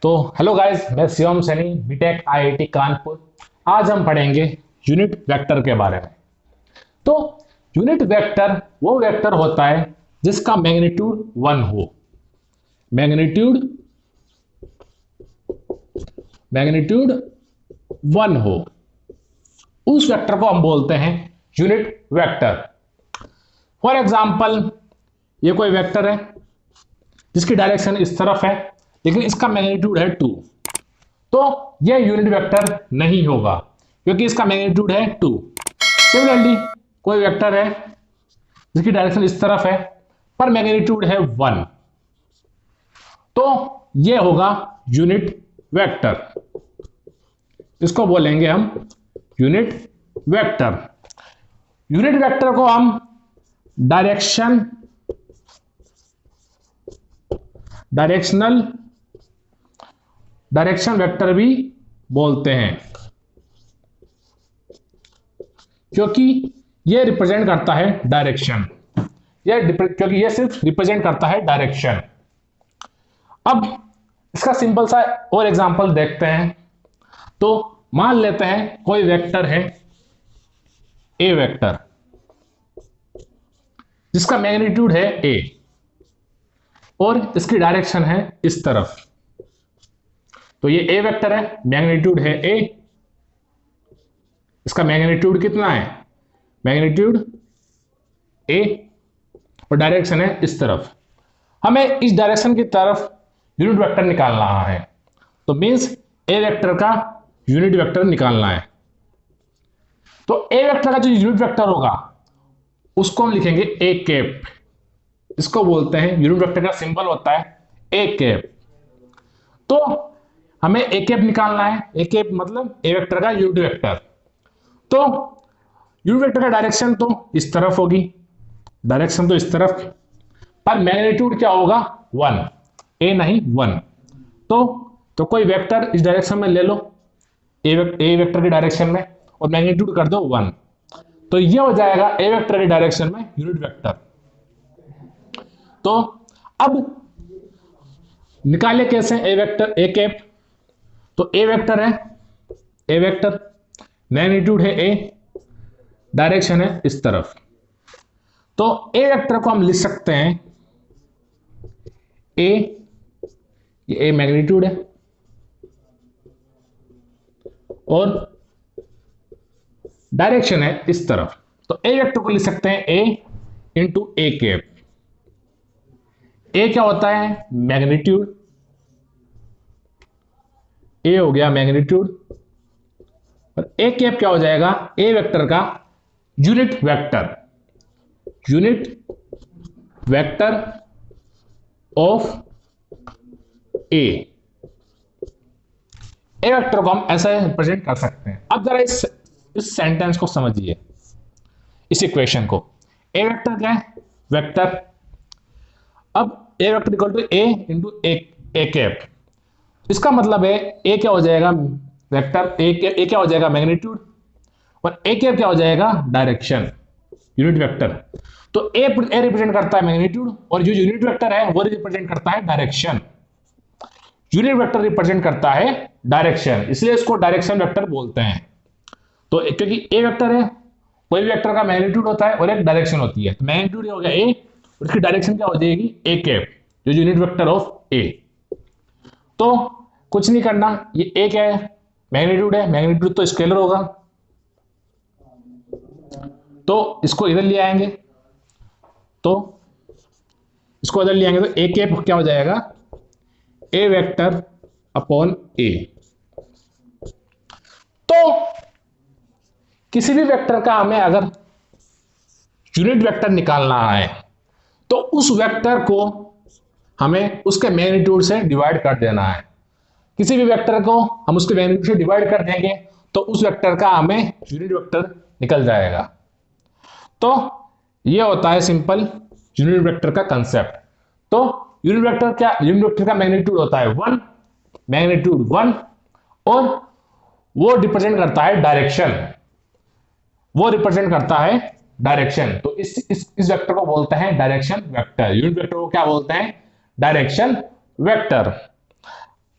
तो hello guys, मैं Shivam Saini, BTech IIT Kanpur. आज हम पढ़ेंगे यूनिट वेक्टर के बारे में। तो यूनिट वेक्टर वो वेक्टर होता है जिसका मैग्नीट्यूड 1 हो। मैग्नीट्यूड मैग्नीट्यूड 1 हो, उस वेक्टर को हम बोलते हैं यूनिट वेक्टर। फॉर एग्जांपल, ये कोई वेक्टर है जिसकी डायरेक्शन इस तरफ है, लेकिन इसका मैग्नीट्यूड है 2। तो यह यूनिट वेक्टर नहीं होगा क्योंकि इसका मैग्नीट्यूड है 2। सिमिलरली, कोई वेक्टर है जिसकी डायरेक्शन इस तरफ है पर मैग्नीट्यूड है 1, तो यह होगा यूनिट वेक्टर। इसको बोलेंगे हम यूनिट वेक्टर। यूनिट वेक्टर को हम डायरेक्शन वेक्टर भी बोलते हैं, क्योंकि यह रिप्रेजेंट करता है डायरेक्शन। क्योंकि यह सिर्फ रिप्रेजेंट करता है डायरेक्शन। अब इसका सिंपल सा और एग्जांपल देखते हैं। तो मान लेते हैं कोई वेक्टर है ए वेक्टर, जिसका मैग्नीट्यूड है ए और इसकी डायरेक्शन है इस तरफ। तो ये ए वेक्टर है, मैग्नीट्यूड है ए। इसका मैग्नीट्यूड कितना है? मैग्नीट्यूड ए और डायरेक्शन है इस तरफ। हमें इस डायरेक्शन की तरफ यूनिट वेक्टर निकालना है, तो मींस ए वेक्टर का यूनिट वेक्टर निकालना है। तो ए वेक्टर का जो यूनिट वेक्टर होगा उसको हम लिखेंगे ए कैप। इसको बोलते हैं, यूनिट वेक्टर का सिंबल होता है ए कैप। तो हमें ए कैप निकालना है। ए कैप मतलब ए वेक्टर का यूनिट वेक्टर। तो यूनिट वेक्टर का डायरेक्शन तो इस तरफ होगी, डायरेक्शन तो इस तरफ, पर मैग्नीट्यूड क्या होगा? 1, ए नहीं 1। तो कोई वेक्टर इस डायरेक्शन में ले लो, ए वेक्टर की डायरेक्शन में, और मैग्नीट्यूड कर दो 1। तो ये हो जाएगा ए वेक्टर की डायरेक्शन में यूनिट वेक्टर। तो अब निकाले कैसे ए वेक्टर ए कैप? तो ए वेक्टर है, ए वेक्टर मैग्नीट्यूड है ए, डायरेक्शन है इस तरफ। तो ए वेक्टर को हम लिख सकते हैं ए, ये ए मैग्नीट्यूड है, और डायरेक्शन है इस तरफ। तो ए वेक्टर को लिख सकते हैं ए इंटू ए कैप। ए क्या होता है? मैग्नीट्यूड। ए हो गया मैग्नीट्यूड, और ए कैप क्या हो जाएगा? ए वेक्टर का unit vector. Unit vector of A. A vector को हम ऐसा रिप्रेजेंट कर सकते हैं। अब जरा इस सेंटेंस को समझिए, इस इक्वेशन को। ए वेक्टर क्या है? वेक्टर। अब A vector equal to A into A cap. इसका मतलब है ए क्या हो जाएगा? वेक्टर ए क्या हो जाएगा? मैग्नीट्यूड, और ए कैप क्या हो जाएगा? Direction, unit vector. तो ए रिप्रेजेंट करता है मैग्नीट्यूड, और जो यूनिट वेक्टर है वो रिप्रेजेंट करता है डायरेक्शन। यूनिट वेक्टर रिप्रेजेंट करता है डायरेक्शन, इसलिए इसको डायरेक्शन वेक्टर बोलते हैं। तो क्योंकि ए वेक्टर है, कोई भी वेक्टर का मैग्नीट्यूड होता है और एक डायरेक्शन होती है। तो मैग्नीट्यूड हो गया ए, और इसकी डायरेक्शन क्या हो जाएगी? ए कैप, जो यूनिट वेक्टर ऑफ ए। तो कुछ नहीं करना, ये ए क्या है? मैग्नीट्यूड है। मैग्नीट्यूड तो स्केलर होगा, तो इसको इधर ले आएंगे। तो इसको इधर ले आएंगे तो ए कैप क्या हो जाएगा? ए वेक्टर अपॉन ए। तो किसी भी वेक्टर का हमें अगर यूनिट वेक्टर निकालना है, तो उस वेक्टर को हमें उसके मैग्नीट्यूड से डिवाइड कर देना है। किसी भी वेक्टर को हम उसके मैग्नीट्यूड से डिवाइड कर देंगे तो उस वेक्टर का हमें यूनिट वेक्टर निकल जाएगा। तो ये होता है सिंपल यूनिट वेक्टर का कंसेप्ट। तो यूनिट वेक्टर क्या? यूनिट वेक्टर का मैग्नीट्यूड होता है 1, मैग्नीट्यूड 1, और वो रिप्रेजेंट करता है डायरेक्शन। वो रिप्रेजेंट करता है डायरेक्शन। तो इस वेक्टर को बोलते हैं डायरेक्शन वेक्टर। यूनिट वेक्टर को क्या बोलते हैं? Direction vector.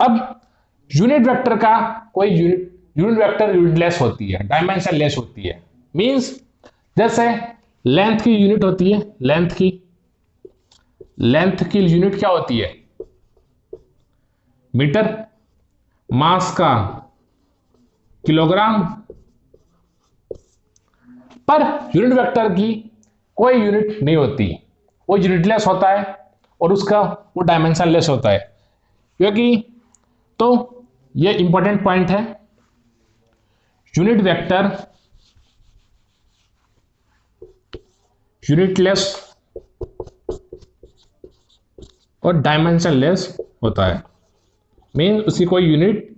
अब यूनिट वेक्टर का कोई यूनिट वेक्टर यूनिटलेस होती है, डायमेंशन लेस होती है। मींस जैसे लेंथ की यूनिट होती है, लेंथ की यूनिट क्या होती है? मीटर, मास का किलोग्राम, पर यूनिट वेक्टर की कोई यूनिट नहीं होती, वो यूनिटलेस होता है और उसका वो डायमेंशन लेस होता है। क्योंकि तो ये इंपॉर्टेंट पॉइंट है, यूनिट वेक्टर यूनिटलेस और डायमेंशन लेस होता है। मीन उसकी कोई यूनिट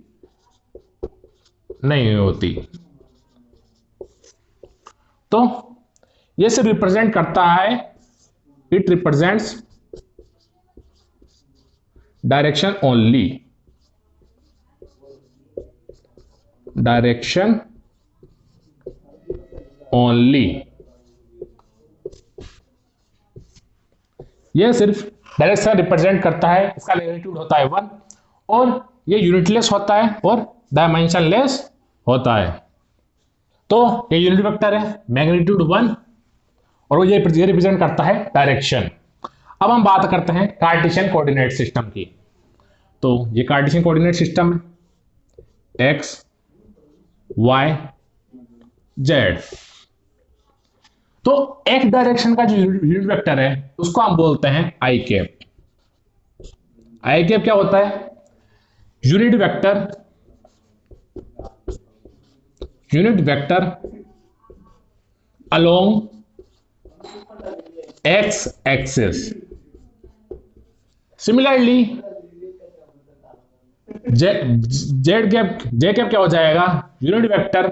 नहीं होती। तो ये सिर्फ रिप्रेजेंट करता है, it represents direction only, direction only. यह सिर्फ डायरेक्शन रिप्रेजेंट करता है, इसका मैग्नीट्यूड होता है 1 और ये यूनिटलेस होता है और डायमेंशन लेस होता है। तो ये यूनिट वेक्टर है, मैग्नीट्यूड 1 और ये रिप्रेजेंट करता है डायरेक्शन। अब हम बात करते हैं कार्टेशियन कोऑर्डिनेट सिस्टम की। तो ये कार्टेशियन कोऑर्डिनेट सिस्टम है, एक्स वाई जेड। तो एक डायरेक्शन का जो यूनिट वेक्टर है उसको हम बोलते हैं आई कैप। आई कैप क्या होता है? Unit vector along x axis. Similarly z cap क्या हो जाएगा? Unit vector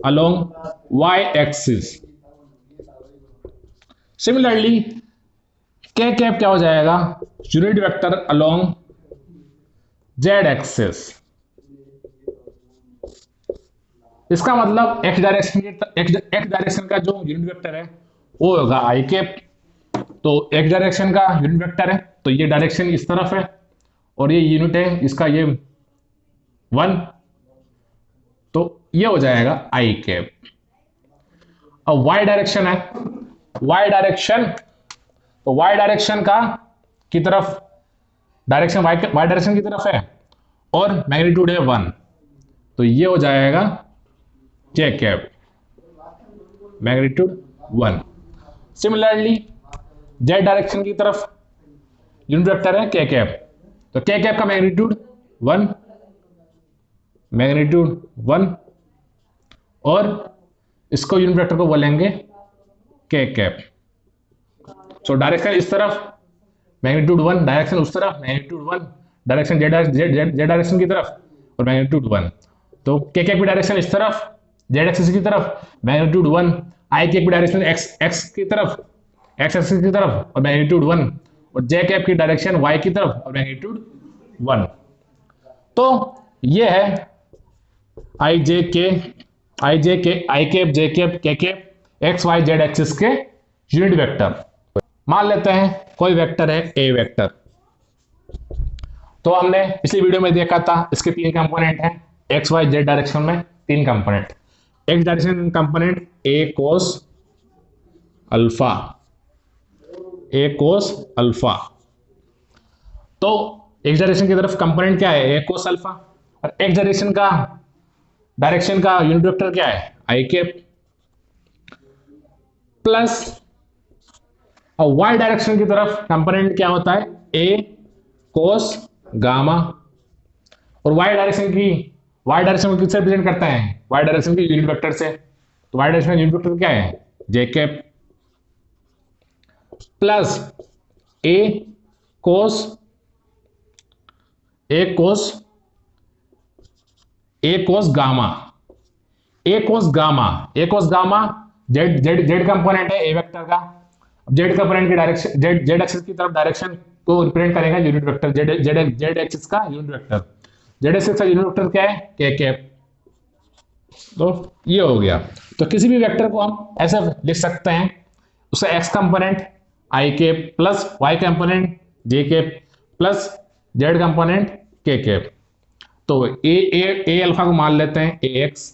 along y axis. Similarly k cap क्या हो जाएगा? Unit vector along z axis. इसका मतलब एक्स डायरेक्शन का जो यूनिट वेक्टर है वो होगा आई कैप। तो एक्स डायरेक्शन का यूनिट वेक्टर है, तो ये डायरेक्शन इस तरफ है और ये यूनिट है इसका ये 1, तो ये हो जाएगा आई कैप। अब वाई डायरेक्शन है, वाई डायरेक्शन, तो वाई डायरेक्शन का की तरफ डायरेक्शन वाई डायरेक्शन की तरफ है और मैग्नीट्यूड है 1, तो ये हो जाएगा J cap, magnitude 1। Similarly Z direction की तरफ यूनिट वेक्टर है के कैप, तो के कैप का मैग्नीट्यूड 1, मैग्नीट्यूड 1 और इसको यूनिट वेक्टर को बोलेंगे के कैप। सो डायरेक्शन इस तरफ मैग्नीट्यूड 1, डायरेक्शन उस तरफ मैग्नीट्यूड 1, डायरेक्शन जेड डायरेक्शन की तरफ और मैग्नीट्यूड 1। तो के कैप की डायरेक्शन इस तरफ जेड एक्सिस की तरफ मैग्नीट्यूड 1, आई कैप की डायरेक्शन एक्स की तरफ एक्स एक्सिस की तरफ और मैग्नीट्यूड 1 और जे कैप की डायरेक्शन वाई की तरफ और मैग्नीट्यूड 1। तो ये है i cap j cap k cap x Y z axis के यूनिट वेक्टर। मान लेते हैं कोई वेक्टर है ए वेक्टर। तो हमने पिछली वीडियो में देखा था इसके 3 कंपोनेंट हैं, एक्स वाई जेड डायरेक्शन में 3 कंपोनेंट। एक्स डायरेक्शन कंपोनेंट ए कोस अल्फा, ए कोस अल्फा। तो एक्स डायरेक्शन की तरफ कंपोनेंट क्या है? ए कोस अल्फा। और एक्स डायरेक्शन का यूनिट वेक्टर क्या है? I cap. प्लस और वाई डायरेक्शन की तरफ कंपोनेंट क्या होता है? ए कोस गामा। और वाई डायरेक्शन को किससे रिप्रेजेंट करते हैं? वाई डायरेक्शन के यूनिट वेक्टर से। तो वाई डायरेक्शन का यूनिट वेक्टर क्या है? जे कैप। प्लस ए कोस गामा, जेड कंपोनेंट है ए वेक्टर का। जेड कंपोनेंट की डायरेक्शन जेड एक्सिस की तरफ डायरेक्शन को रिप्रेजेंट करेगा यूनिट वेक्टर जेड एक्सिस का यूनिट वेक्टर। जेड एक्सिस का यूनिट वेक्टर क्या है? के कैप। तो ये हो गया। तो किसी भी वेक्टर को हम ऐसे लिख सकते हैं, उसका x component I cap plus Y component J cap plus Z component के कैप। तो ए अल्फा को मान लेते हैं ए एक्स,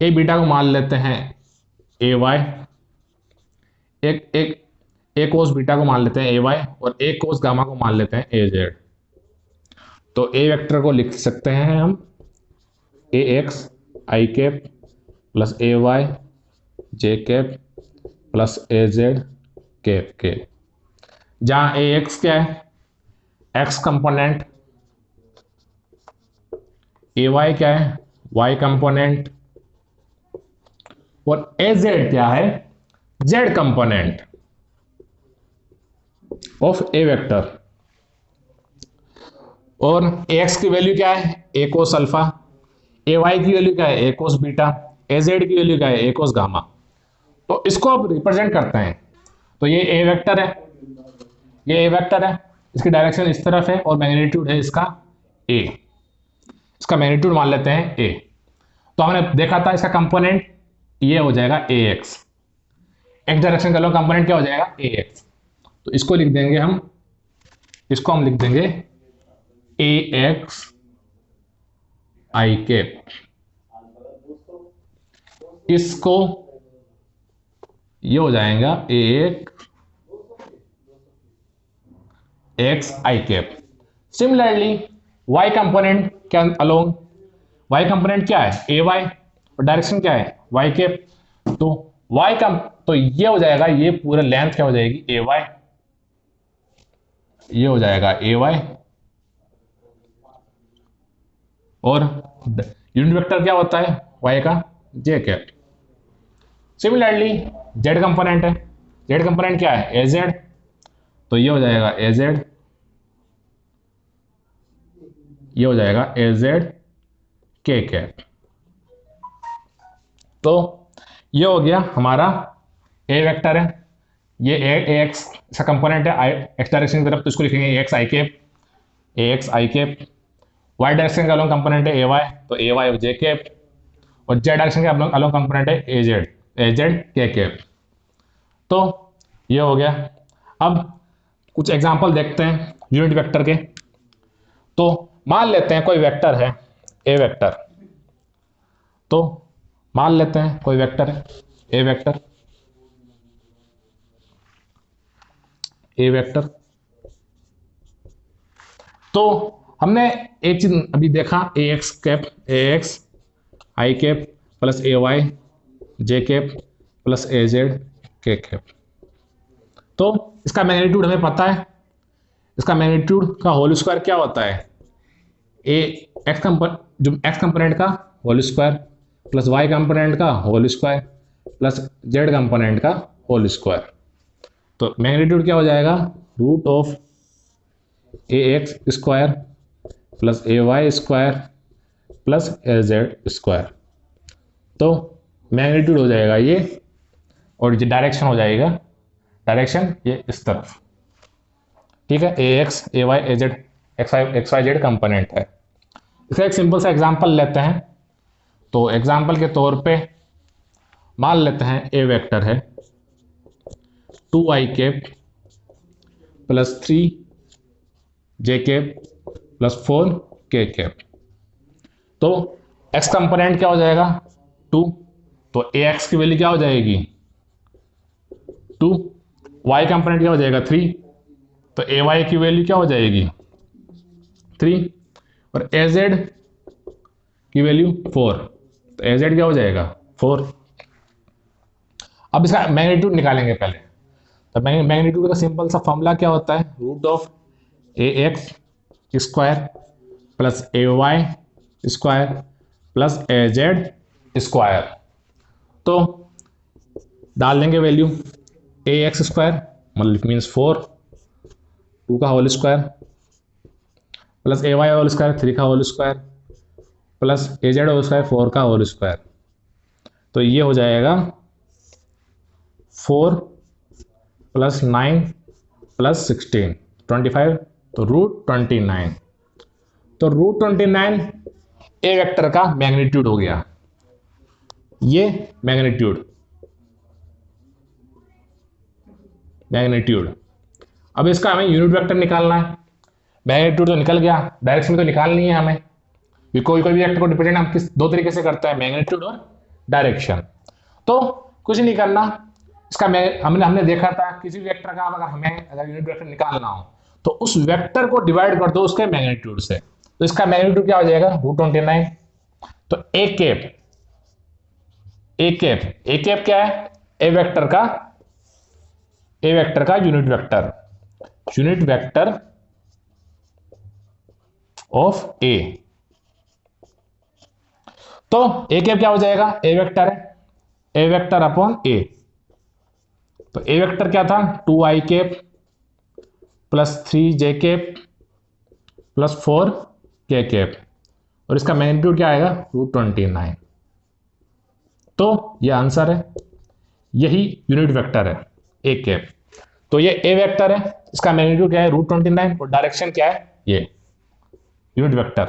ए बीटा को मान लेते हैं ए वाई, एक एक ए कोस बीटा को मान लेते हैं ए वाई, और ए कोस गामा को मान लेते हैं ए जेड। तो ए वेक्टर को लिख सकते हैं हम ए एक्स आई कैप प्लस ए वाई जे कैप प्लस ए जेड कैप के, जहां ए एक्स क्या है, एक्स कंपोनेंट, ए वाई क्या है, वाई कंपोनेंट, और ए जेड क्या है, Z component of A vector. और ए एक्स की वैल्यू क्या है, ए कोस अल्फा, ए वाई की वैल्यू क्या है, ए कोस बीटा, ए जेड की वैल्यू क्या है, ए कोस गामा। तो इसको अब रिप्रेजेंट करते हैं। तो ये ए वेक्टर है, ये ए वेक्टर है, इसकी डायरेक्शन इस तरफ है और मैग्नीट्यूड है इसका ए, इसका मैग्नीट्यूड मान लेते हैं ए। तो हमने देखा था इसका कंपोनेंट ये हो जाएगा ए एक्स, एक्स डायरेक्शन का कंपोनेंट क्या हो जाएगा ए एक्स। तो इसको लिख देंगे हम, इसको हम लिख देंगे ए एक्स आई कैप, इसको ये हो जाएगा ए एक्स आई कैप। सिमिलरली वाई कंपोनेंट क्या अलोंग, वाई कंपोनेंट क्या है ए वाई, और डायरेक्शन क्या है वाई कैप। तो वाई का तो ये हो जाएगा, ये पूरा लेंथ क्या हो जाएगी ए वाई, ये हो जाएगा ए वाई, और यूनिट वेक्टर क्या होता है वाई का जे कैप। सिमिलरली जेड कंपोनेंट है, जेड कंपोनेंट क्या है ए जेड, तो ये हो जाएगा ए जेड, ये हो जाएगा ए जेड के कैप। तो ये हो गया हमारा ए वेक्टर है, ये ए एक्स इसका कंपोनेंट है एक्स डायरेक्शन की तरफ, तो इसको लिखेंगे ए एक्स आई कैप, ए एक्स आई कैप। वाई डायरेक्शन का अलोंग कंपोनेंट है ए वाई, तो ए वाई जे कैप, और जेड डायरेक्शन का अलोंग कंपोनेंट है ए जेड के कैप। तो ये हो गया। अब कुछ एग्जांपल देखते हैं यूनिट वेक्टर के। तो मान लेते हैं कोई वेक्टर है ए वेक्टर, तो मान लेते हैं कोई वेक्टर है ए वेक्टर, ए वेक्टर। तो हमने एक चीज अभी देखा ए एक्स कैप, ए एक्स आई कैप प्लस ए वाई जे कैप प्लस ए जेड के कैप। तो इसका मैग्नीट्यूड हमें पता है, इसका मैग्नीट्यूड का होल स्क्वायर क्या होता है ए एक्स जो एक्स कंपोनेंट का whole square plus Y component का whole square plus Z component का होल स्क्वायर। तो मैग्नीट्यूड क्या हो जाएगा root of A x square plus A Y square plus A Z square. तो मैग्नीट्यूड हो जाएगा ये, और ये डायरेक्शन हो जाएगा, डायरेक्शन ये इस तरफ, ठीक है। A X A Y A Z X Y Z component है। इसका एक सिंपल सा एग्जांपल लेते हैं। तो एग्जांपल के तौर पे मान लेते हैं ए वेक्टर है 2i cap plus 3j cap plus 4k cap. तो x कंपोनेंट क्या हो जाएगा 2, तो ax की वैल्यू क्या हो जाएगी 2, y कंपोनेंट क्या हो जाएगा 3, तो ay की वैल्यू क्या हो जाएगी 3, और az की वैल्यू 4, तो az क्या हो जाएगा 4। अब इसका मैग्नीट्यूड निकालेंगे पहले। तो मैग्नीट्यूड का सिंपल सा फॉर्मूला क्या होता है root of A x square plus A Y square plus A Z square. तो डाल देंगे वैल्यू ए एक्स स्क्वायर मतलब मीन्स 4, 2 का होल स्क्वायर प्लस ए वाई होल स्क्वायर 3 का होल स्क्वायर प्लस ए जेड होल स्क्वायर 4 का होल स्क्वायर। तो ये हो जाएगा 4 प्लस 9 प्लस 16 25, तो रूट 29। तो रूट 29 ए वेक्टर का मैग्नीट्यूड हो गया, ये मैग्नीट्यूड। अब इसका हमें यूनिट वेक्टर निकालना है। मैग्नीट्यूड तो निकल गया, डायरेक्शन तो निकालनी है हमें। कोई कोई भी वेक्टर को रिप्रेजेंट हम किस दो तरीके से करते हैं, मैग्नीट्यूड और डायरेक्शन। तो कुछ नहीं करना इसका, हमने हमने देखा था किसी वेक्टर का अगर हमें अगर यूनिट वेक्टर निकालना हो तो उस वेक्टर को डिवाइड कर दो उसके मैग्नीट्यूड से। तो इसका मैग्नीट्यूड क्या हो जाएगा, √29। तो ए कैप क्या है, ए वेक्टर का यूनिट वेक्टर ऑफ ए। तो ए कैप क्या हो जाएगा, ए वेक्टर है, ए वेक्टर अपॉन ए। तो ए वेक्टर क्या था, 2i cap plus 3j cap plus 4k cap, और इसका मैग्नीट्यूड क्या आएगा, √29। तो ये आंसर है, यही यूनिट वेक्टर है ए कैप। तो ये ए वेक्टर है, इसका मैग्नीट्यूड क्या है, √29, और डायरेक्शन क्या है, ये यूनिट वेक्टर।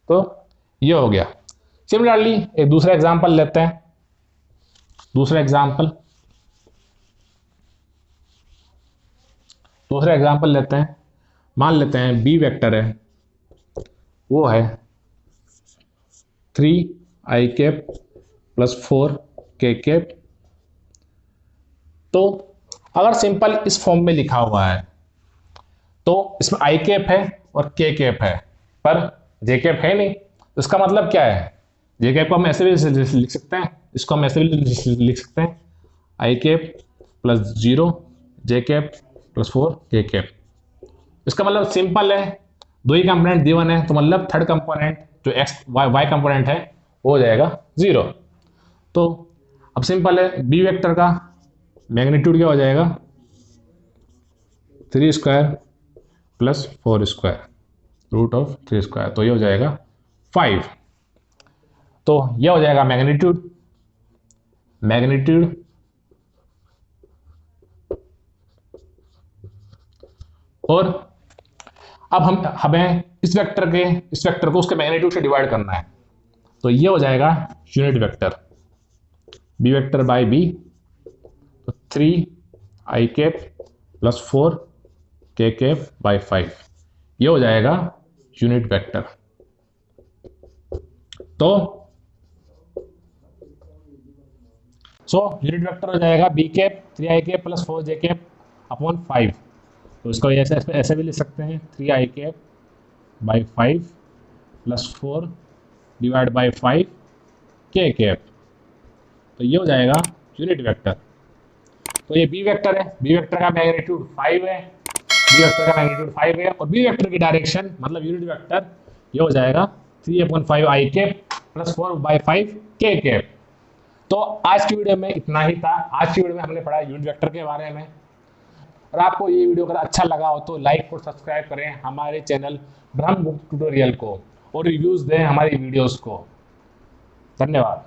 तो ये हो गया। सिमिलरली एक दूसरा एग्जांपल लेते हैं, दूसरा एग्जांपल लेते हैं। मान लेते हैं बी वेक्टर है, वो है 3i cap plus 4k cap. तो अगर सिंपल इस फॉर्म में लिखा हुआ है तो इसमें i कैप है और k कैप है, पर j कैप है नहीं। तो इसका मतलब क्या है, j कैप को हम ऐसे भी लिख सकते हैं, इसको हम ऐसे भी लिख सकते हैं, i cap plus 0 j cap plus 4k cap. इसका मतलब सिंपल है, दो ही कंपोनेंट गिवन है, तो मतलब थर्ड कंपोनेंट जो y कंपोनेंट है वो हो जाएगा 0। तो अब सिंपल है, बी वेक्टर का मैग्नीट्यूड क्या हो जाएगा, 3² प्लस 4² √3², तो ये हो जाएगा 5। तो ये हो जाएगा मैग्नीट्यूड। और अब हमें इस वेक्टर को उसके मैग्नीट्यूड से डिवाइड करना है। तो ये हो जाएगा unit vector, b vector by b, तो 3i cap plus 4k cap by 5, ये हो जाएगा यूनिट वेक्टर। तो यूनिट वेक्टर हो जाएगा b cap 3i cap plus 4j cap upon 5। तो इसको ऐसे भी लिख सकते हैं, 3i cap by 5 plus 4 divide by 5k cap. तो ये हो जाएगा यूनिट वेक्टर। तो ये बी वेक्टर है, बी वेक्टर का मैग्नीट्यूड 5 है, और बी वेक्टर की डायरेक्शन मतलब यूनिट वेक्टर ये हो जाएगा 3/5i cap plus 4/5k cap. तो आज की वीडियो में इतना ही था। आज की वीडियो में हमने पढ़ा यूनिट वेक्टर के बारे में। और आपको ये वीडियो अगर अच्छा लगा हो तो लाइक और सब्सक्राइब करें हमारे चैनल ब्रह्मगुप्त ट्यूटोरियल को, और रिव्यूज दें हमारी वीडियोस को। धन्यवाद।